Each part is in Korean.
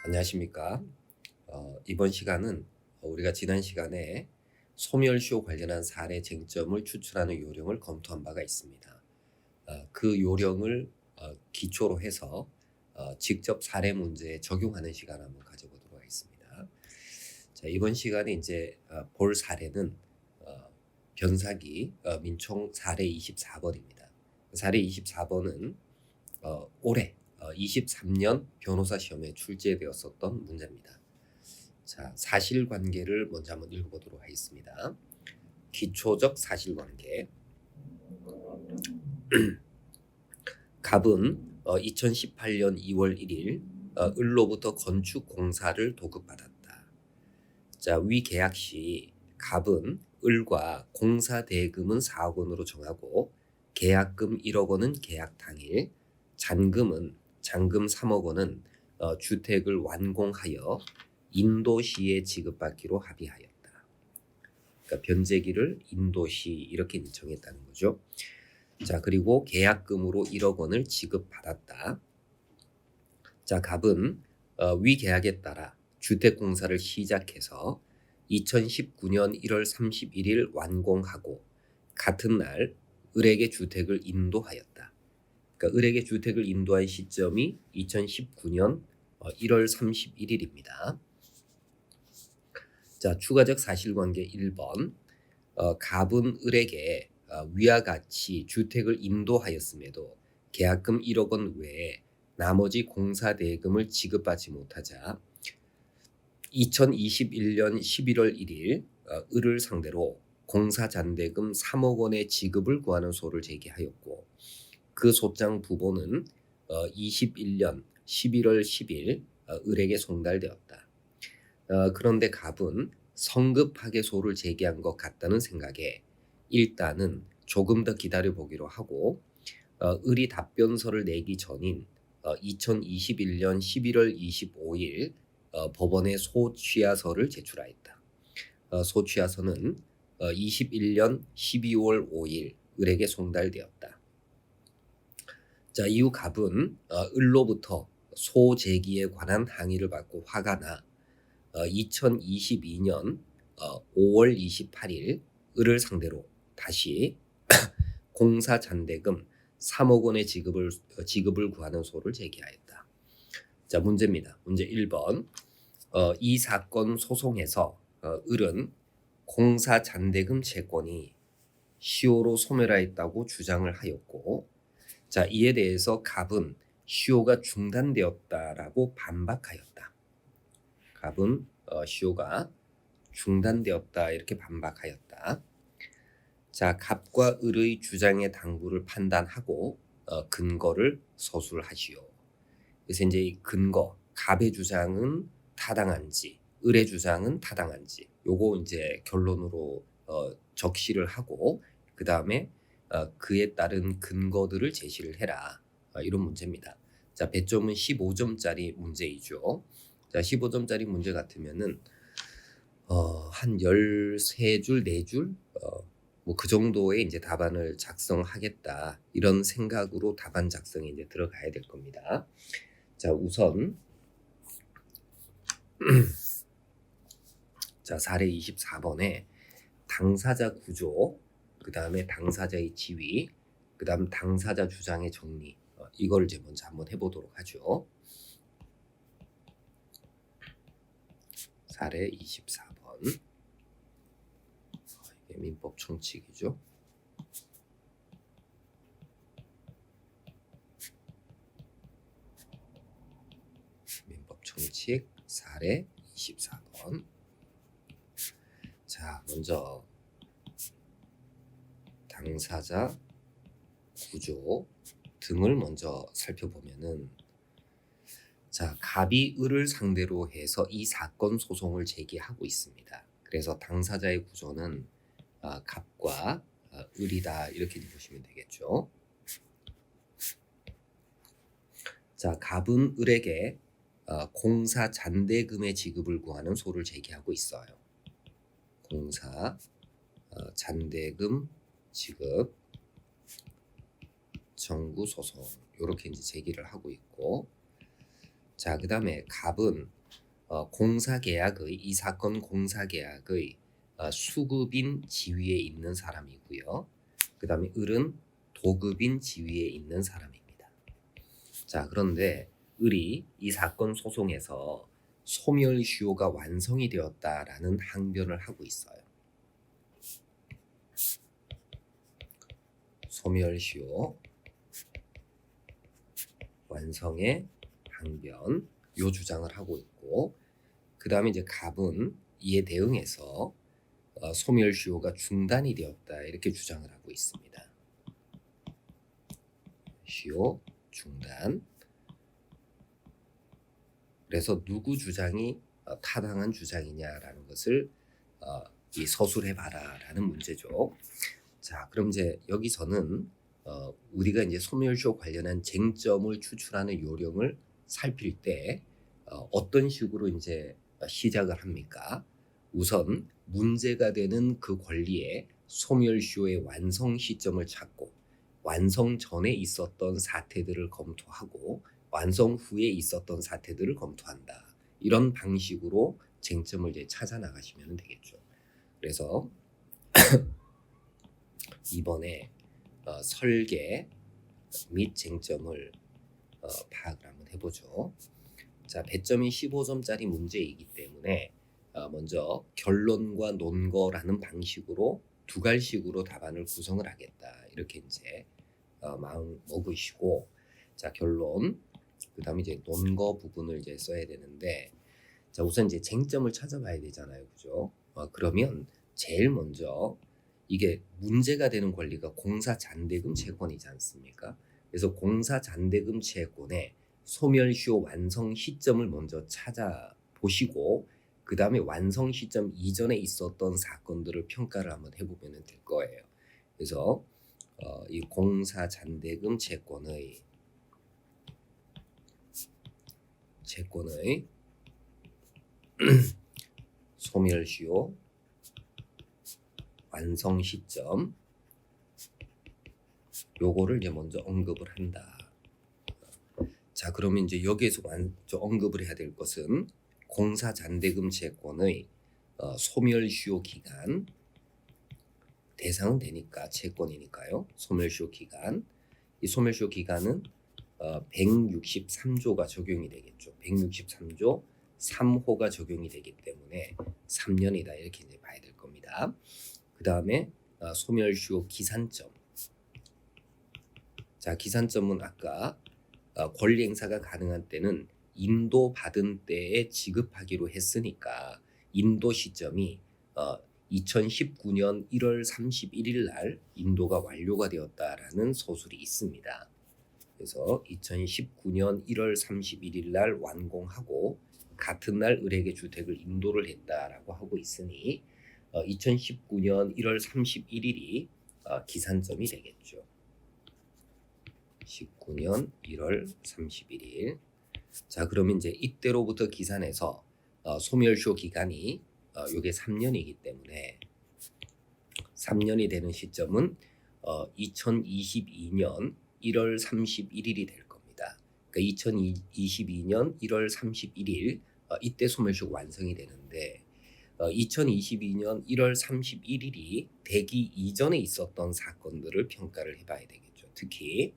안녕하십니까. 이번 시간은 우리가 지난 시간에 소멸시효 관련한 사례 쟁점을 추출하는 요령을 검토한 바가 있습니다. 그 요령을 기초로 해서 직접 사례 문제에 적용하는 시간을 한번 가져보도록 하겠습니다. 자, 이번 시간에 이제 볼 사례는 변사기 민총 사례 24번입니다. 사례 24번은 올해 23년 변호사 시험에 출제되었었던 문제입니다. 자, 사실관계를 먼저 한번 읽어보도록 하겠습니다. 기초적 사실관계. 갑은 2018년 2월 1일 을로부터 건축공사를 도급받았다. 자, 위 계약 시 갑은 을과 공사 대금은 4억 원으로 정하고 계약금 1억 원은 계약 당일, 잔금 3억 원은 주택을 완공하여 인도시에 지급받기로 합의하였다. 그러니까 변제기를 인도시 이렇게 정했다는 거죠. 자, 그리고 계약금으로 1억 원을 지급받았다. 자, 갑은 위 계약에 따라 주택공사를 시작해서 2019년 1월 31일 완공하고 같은 날 을에게 주택을 인도하였다. 그러니까 을에게 주택을 인도한 시점이 2019년 1월 31일입니다. 자, 추가적 사실관계 1번. 갑은 을에게 위와 같이 주택을 인도하였음에도 계약금 1억 원 외에 나머지 공사 대금을 지급받지 못하자 2021년 11월 1일 을을 상대로 공사 잔대금 3억 원의 지급을 구하는 소를 제기하였고 그 소장 부본은 21년 11월 10일 을에게 송달되었다. 그런데 갑은 성급하게 소를 제기한 것 같다는 생각에 일단은 조금 더 기다려보기로 하고 을이 답변서를 내기 전인 2021년 11월 25일 법원에 소취하서를 제출하였다. 소취하서는 21년 12월 5일 을에게 송달되었다. 자, 이후 갑은 을로부터 소 제기에 관한 항의를 받고 화가 나 2022년 5월 28일 을을 상대로 다시 공사 잔대금 3억 원의 지급을 구하는 소를 제기하였다. 자, 문제입니다. 문제 1번. 이 사건 소송에서 을은 공사 잔대금 채권이 시효로 소멸하였다고 주장을 하였고, 자, 이에 대해서 갑은 시효가 중단되었다라고 반박하였다. 갑은 시효가 중단되었다 이렇게 반박하였다. 자, 갑과 을의 주장의 당부를 판단하고 근거를 서술하시오. 그래서 이제 이 근거, 갑의 주장은 타당한지, 을의 주장은 타당한지, 요거 이제 결론으로 적시를 하고 그 다음에 그에 따른 근거들을 제시를 해라. 이런 문제입니다. 자, 배점은 15점짜리 문제이죠. 자, 15점짜리 문제 같으면은 한 13줄, 4줄 뭐 그 정도의 이제 답안을 작성하겠다. 이런 생각으로 답안 작성에 이제 들어가야 될 겁니다. 자, 우선 자, 사례 24번에 당사자 구조, 그 다음에 당사자의 지위, 그 다음 당사자 주장의 정리, 이걸 이제 먼저 한번 해보도록 하죠. 사례 24번. 이게 민법 총칙이죠. 민법 총칙 사례 24번. 자, 먼저 당사자 구조 등을 먼저 살펴보면은, 자, 갑이 을을 상대로 해서 이 사건 소송을 제기하고 있습니다. 그래서 당사자의 구조는 갑과 을이다 이렇게 보시면 되겠죠. 자, 갑은 을에게 공사 잔대금의 지급을 구하는 소를 제기하고 있어요. 공사 잔대금 지급 정구 소송 이렇게 이제 제기를 하고 있고, 자, 그 다음에 갑은 공사계약의 이 사건 공사계약의 수급인 지위에 있는 사람이고요. 그 다음에 을은 도급인 지위에 있는 사람입니다. 자, 그런데 을이 이 사건 소송에서 소멸시효가 완성이 되었다라는 항변을 하고 있어요. 소멸시효 완성의 항변 요 주장을 하고 있고, 그 다음에 이제 갑은 이에 대응해서 소멸시효가 중단이 되었다 이렇게 주장을 하고 있습니다. 시효 중단. 그래서 누구 주장이 타당한 주장이냐라는 것을 이 서술해봐라라는 문제죠. 자, 그럼 이제 여기서는 우리가 이제 소멸시효 관련한 쟁점을 추출하는 요령을 살필 때 어떤 식으로 이제 시작을 합니까? 우선 문제가 되는 그 권리의 소멸시효의 완성 시점을 찾고 완성 전에 있었던 사태들을 검토하고 완성 후에 있었던 사태들을 검토한다. 이런 방식으로 쟁점을 이제 찾아 나가시면 되겠죠. 그래서 이번에 설계 및 쟁점을 파악을 한번 해보죠. 자, 배점이 15점짜리 문제이기 때문에 먼저 결론과 논거라는 방식으로 두 갈식으로 답안을 구성을 하겠다. 이렇게 이제 마음 먹으시고, 자, 결론, 그 다음에 이제 논거 부분을 이제 써야 되는데, 자, 우선 이제 쟁점을 찾아봐야 되잖아요, 그죠? 그러면 제일 먼저 이게 문제가 되는 권리가 공사잔대금 채권이지 않습니까? 그래서 공사잔대금 채권의 소멸시효 완성 시점을 먼저 찾아보시고, 그 다음에 완성 시점 이전에 있었던 사건들을 평가를 한번 해보면 될 거예요. 그래서 이 공사잔대금 채권의 소멸시효 완성 시점 요거를 이제 먼저 언급을 한다. 자, 그러면 이제 여기에서 먼저 언급을 해야 될 것은 공사잔대금 채권의 소멸시효 기간, 대상은 되니까 채권이니까요. 소멸시효 기간, 이 소멸시효 기간은 163조가 적용이 되겠죠. 163조 3호가 적용이 되기 때문에 3년이다 이렇게 이제 봐야 될 겁니다. 그 다음에 소멸시효 기산점. 자, 기산점은 아까 권리 행사가 가능한 때는 인도 받은 때에 지급하기로 했으니까 인도 시점이 2019년 1월 31일 날 인도가 완료가 되었다라는 서술이 있습니다. 그래서 2019년 1월 31일 날 완공하고 같은 날 을에게 주택을 인도를 했다라고 하고 있으니 2019년 1월 31일이 기산점이 되겠죠. 19년 1월 31일. 자, 그러면 이제 이때로부터 기산해서 소멸시효 기간이 요게 3년이기 때문에 3년이 되는 시점은 2022년 1월 31일이 될 겁니다. 그러니까 2022년 1월 31일 이때 소멸시효 완성이 되는데 2022년 1월 31일이 되기 이전에 있었던 사건들을 평가를 해봐야 되겠죠. 특히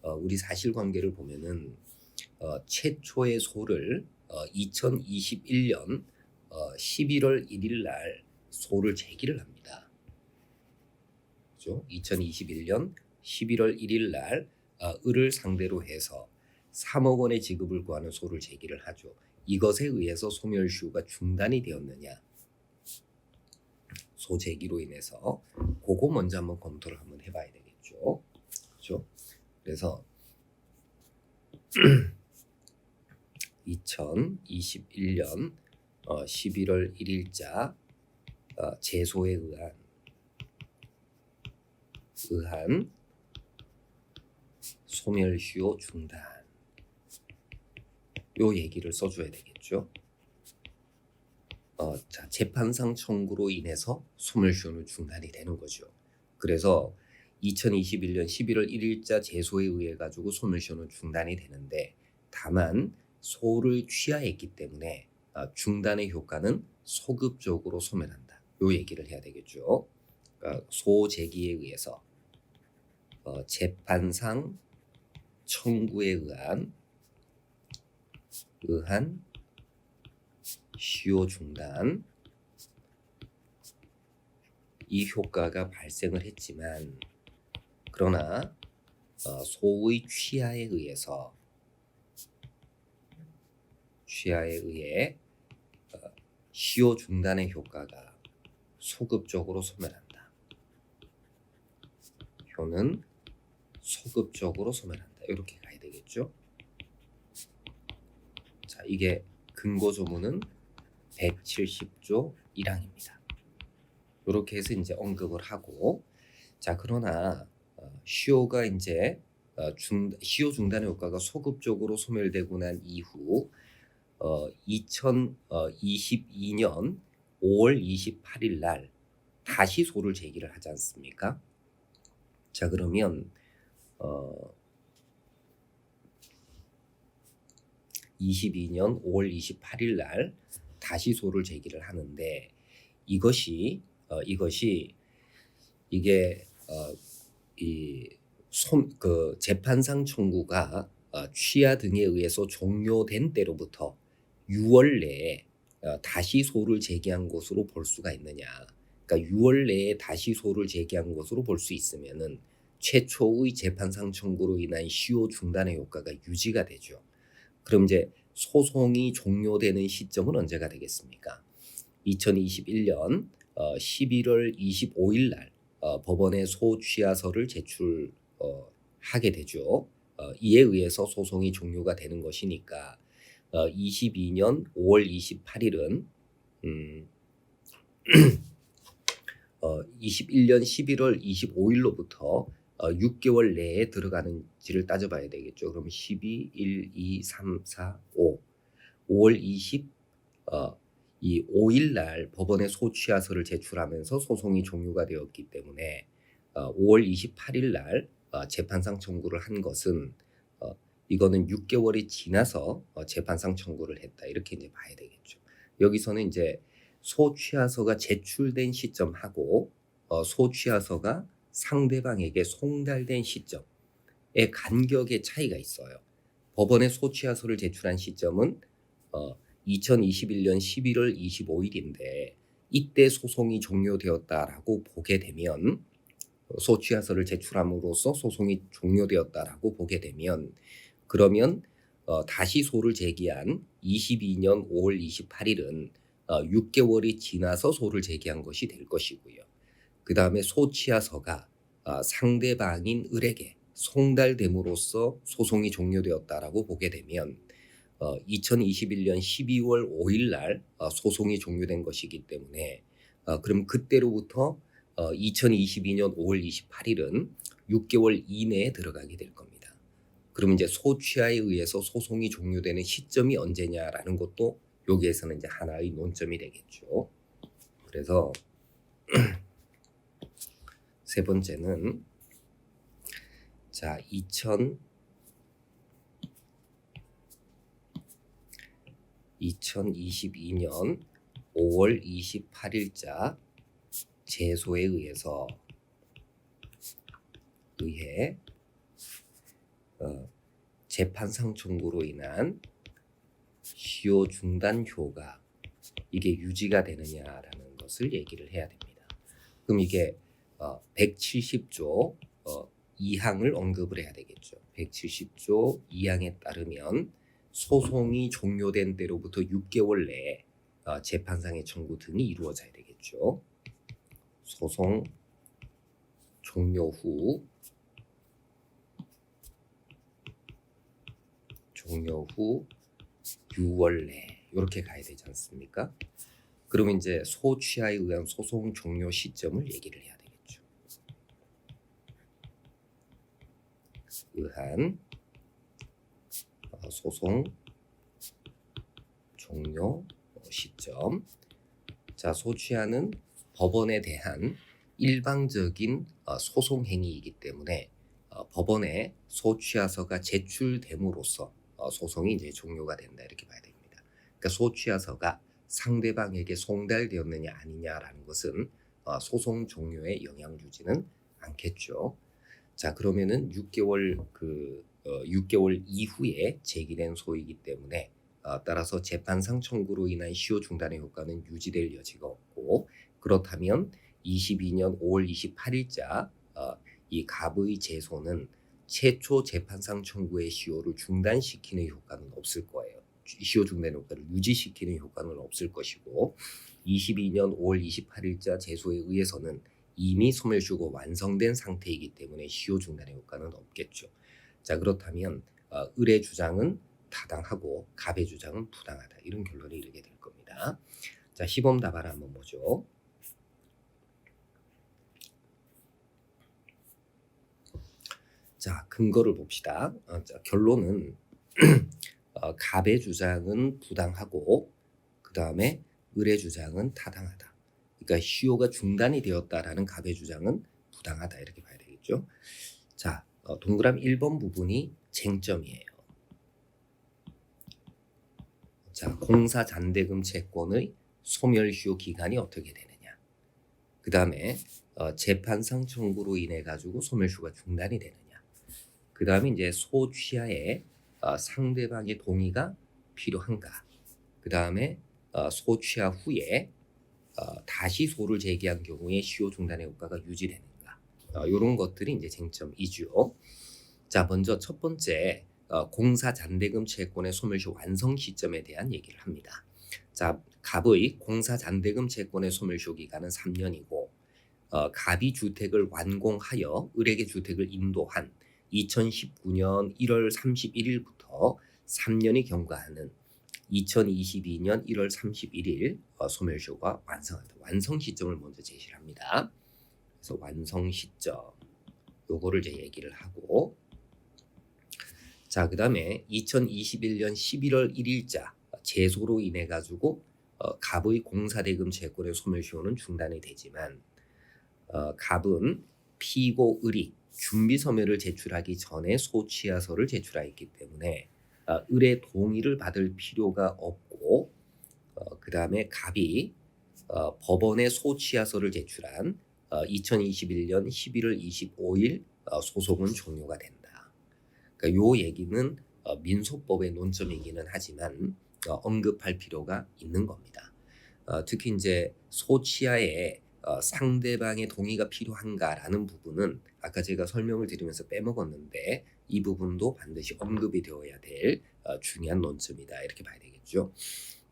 우리 사실관계를 보면은 최초의 소를 2021년 11월 1일 날 소를 제기를 합니다. 그죠? 2021년 11월 1일 날 을을 상대로 해서 3억 원의 지급을 구하는 소를 제기를 하죠. 이것에 의해서 소멸시효가 중단이 되었느냐, 소 제기로 인해서 그거 먼저 한번 검토를 한번 해봐야 되겠죠. 그렇죠? 그래서 2021년 11월 1일자 제소에 의한 소멸시효 중단, 요 얘기를 써줘야 되겠죠. 자, 재판상 청구로 인해서 소멸시효는 중단이 되는 거죠. 그래서 2021년 11월 1일자 제소에 의해 가지고 소멸시효는 중단이 되는데, 다만 소를 취하했기 때문에 중단의 효과는 소급적으로 소멸한다. 요 얘기를 해야 되겠죠. 그러니까 소재기에 의해서 재판상 청구에 의한 시효 중단, 이 효과가 발생을 했지만 그러나 소의 취하에 의해 시효 중단의 효과가 소급적으로 소멸한다. 효는 소급적으로 소멸한다. 이렇게 가야 되겠죠. 자, 이게 근거 조문은 170조 1항입니다. 이렇게 해서 이제 언급을 하고, 자, 그러나 시효가 이제 시효 중단의 효과가 소급적으로 소멸되고 난 이후 2022년 5월 28일 날 다시 소를 제기를 하지 않습니까? 자, 그러면 22년 5월 28일 날 다시 소를 제기를 하는데 이게 그 재판상 청구가 취하 등에 의해서 종료된 때로부터 6월 내에 다시 소를 제기한 것으로 볼 수가 있느냐. 그러니까 6월 내에 다시 소를 제기한 것으로 볼 수 있으면은 최초의 재판상 청구로 인한 시효 중단의 효과가 유지가 되죠. 그럼 이제 소송이 종료되는 시점은 언제가 되겠습니까? 2021년 11월 25일 날 법원에 소취하서를 제출하게 되죠. 이에 의해서 소송이 종료가 되는 것이니까 22년 5월 28일은 21년 11월 25일로부터 6개월 내에 들어가는지를 따져봐야 되겠죠. 그럼 12, 1, 2, 3, 4, 5, 5월 5일 날 법원에 소취하서를 제출하면서 소송이 종료가 되었기 때문에 5월 28일 날 재판상 청구를 한 것은 이거는 6개월이 지나서 재판상 청구를 했다. 이렇게 이제 봐야 되겠죠. 여기서는 이제 소취하서가 제출된 시점하고 소취하서가 상대방에게 송달된 시점의 간격의 차이가 있어요. 법원에 소취하서를 제출한 시점은 2021년 11월 25일인데 이때 소송이 종료되었다라고 보게 되면 소취하서를 제출함으로써 소송이 종료되었다라고 보게 되면 그러면 다시 소를 제기한 22년 5월 28일은 6개월이 지나서 소를 제기한 것이 될 것이고요. 그 다음에 소취하서가 상대방인 을에게 송달됨으로써 소송이 종료되었다라고 보게 되면 2021년 12월 5일 날 소송이 종료된 것이기 때문에 그럼 그때로부터 2022년 5월 28일은 6개월 이내에 들어가게 될 겁니다. 그럼 이제 소취하에 의해서 소송이 종료되는 시점이 언제냐라는 것도 여기에서는 이제 하나의 논점이 되겠죠. 그래서 세 번째는 자 2022년 5월 28일자 제소에 의해 재판상 청구로 인한 시효 중단 효가 이게 유지가 되느냐라는 것을 얘기를 해야 됩니다. 그럼 이게 170조 2항을 언급을 해야 되겠죠. 170조 2항에 따르면 소송이 종료된 때로부터 6개월 내에 재판상의 청구 등이 이루어져야 되겠죠. 소송 종료 후 6월 내 이렇게 가야 되지 않습니까? 그러면 이제 소취하에 의한 소송 종료 시점을 얘기를 해야 되겠죠. 의한 소송 종료 시점. 자, 소취하는 법원에 대한 일방적인 소송 행위이기 때문에 법원에 소취하서가 제출됨으로써 소송이 이제 종료가 된다 이렇게 봐야 됩니다. 그러니까 소취하서가 상대방에게 송달되었느냐 아니냐라는 것은 소송 종료에 영향 주지는 않겠죠. 자, 그러면은 6개월 이후에 제기된 소이기 때문에 따라서 재판상 청구로 인한 시효 중단의 효과는 유지될 여지가 없고, 그렇다면 22년 5월 28일자 이 갑의 제소는 최초 재판상 청구의 시효를 중단시키는 효과는 없을 거예요. 시효 중단 효과를 유지시키는 효과는 없을 것이고, 22년 5월 28일자 제소에 의해서는 이미 소멸시효가 완성된 상태이기 때문에 시효 중단의 효과는 없겠죠. 자, 그렇다면 을의 주장은 타당하고 갑의 주장은 부당하다, 이런 결론에 이르게 될 겁니다. 자, 시범 답안을 한번 보죠. 자, 근거를 봅시다. 자, 결론은 갑의 주장은 부당하고 그 다음에 을의 주장은 타당하다. 그러니까 시효가 중단이 되었다라는 갑의 주장은 부당하다, 이렇게 봐야 되겠죠. 자, 동그라미 1번 부분이 쟁점이에요. 자, 공사 잔대금 채권의 소멸시효 기간이 어떻게 되느냐. 그 다음에 재판상 청구로 인해 가지고 소멸시효가 중단이 되느냐. 그 다음에 이제 소취하에 상대방의 동의가 필요한가. 그 다음에 소취하 후에 다시 소를 제기한 경우에 시효 중단의 효과가 유지되는가. 이런 것들이 이제 쟁점이죠. 자, 먼저 첫 번째 공사 잔대금 채권의 소멸시효 완성 시점에 대한 얘기를 합니다. 자, 갑의 공사 잔대금 채권의 소멸시효 기간은 3년이고 갑이 주택을 완공하여 을에게 주택을 인도한 2019년 1월 31일부터 3년이 경과하는 2022년 1월 31일 소멸시효가 완성한다. 완성 시점을 먼저 제시를 합니다. 그래서 완성 시점 요거를 이제 얘기를 하고, 자, 그다음에 2021년 11월 1일자 제소로 인해 가지고 갑의 공사대금 채권의 소멸시효는 중단이 되지만 갑은 피고 을이 준비서면을 제출하기 전에 소취하서를 제출하였기 때문에 을의 동의를 받을 필요가 없고, 그 다음에 갑이 법원에 소취하서를 제출한 2021년 11월 25일 소송은 종료가 된다. 그러니까 요 얘기는 민소법의 논점이기는 하지만 언급할 필요가 있는 겁니다. 특히 이제 소취하에 상대방의 동의가 필요한가라는 부분은 아까 제가 설명을 드리면서 빼먹었는데 이 부분도 반드시 언급이 되어야 될 중요한 논점이다, 이렇게 봐야 되겠죠.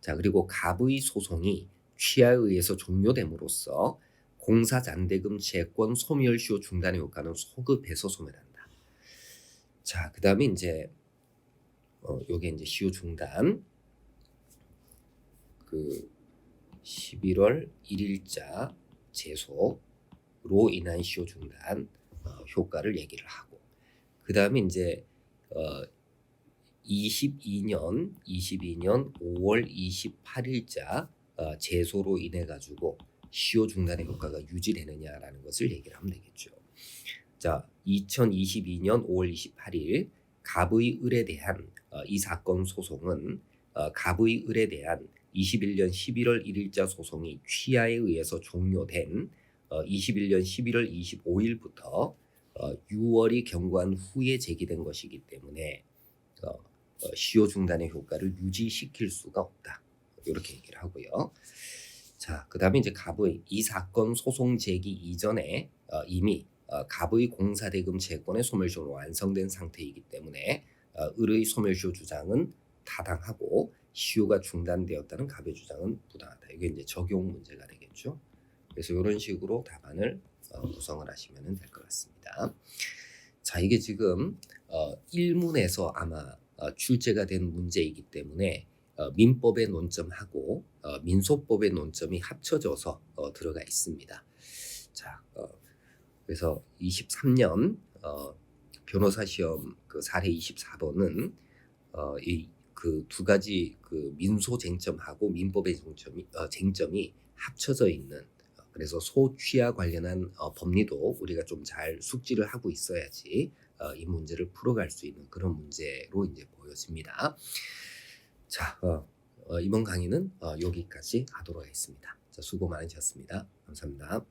자, 그리고 갑의 소송이 취하에 의해서 종료됨으로써 공사잔대금 채권 소멸시효 중단의 효과는 소급해서 소멸한다. 자, 그 다음에 이제 요게 이제 시효 중단 그 11월 1일자 제소로 인한 시효 중단 효과를 얘기를 하고, 그 다음에 이제 22년 5월 28일자 제소로 인해 가지고 시효 중단의 효과가 유지되느냐라는 것을 얘기를 하면 되겠죠. 자, 2022년 5월 28일 갑의 을에 대한 이 사건 소송은 갑의 을에 대한 21년 11월 1일자 소송이 취하에 의해서 종료된 21년 11월 25일부터 6월이 경과한 후에 제기된 것이기 때문에 시효 중단의 효과를 유지시킬 수가 없다, 이렇게 얘기를 하고요. 자, 그 다음에 이제 갑의 이 사건 소송 제기 이전에 이미 갑의 공사대금 채권의 소멸시효로 완성된 상태이기 때문에 을의 소멸시효 주장은 타당하고 시효가 중단되었다는 갑의 주장은 부당하다. 이게 이제 적용 문제가 되겠죠. 그래서 이런 식으로 답안을 구성을 하시면 될 것 같습니다. 자, 이게 지금 1문에서 아마 출제가 된 문제이기 때문에 민법의 논점하고 민소법의 논점이 합쳐져서 들어가 있습니다. 자, 그래서 23년 변호사 시험 그 사례 24번은 이 그 두 가지 그 민소 쟁점하고 민법의 쟁점이 합쳐져 있는, 그래서 소취와 관련한 법리도 우리가 좀 잘 숙지를 하고 있어야지 이 문제를 풀어갈 수 있는 그런 문제로 이제 보여집니다. 자, 이번 강의는 여기까지 하도록 하겠습니다. 자, 수고 많으셨습니다. 감사합니다.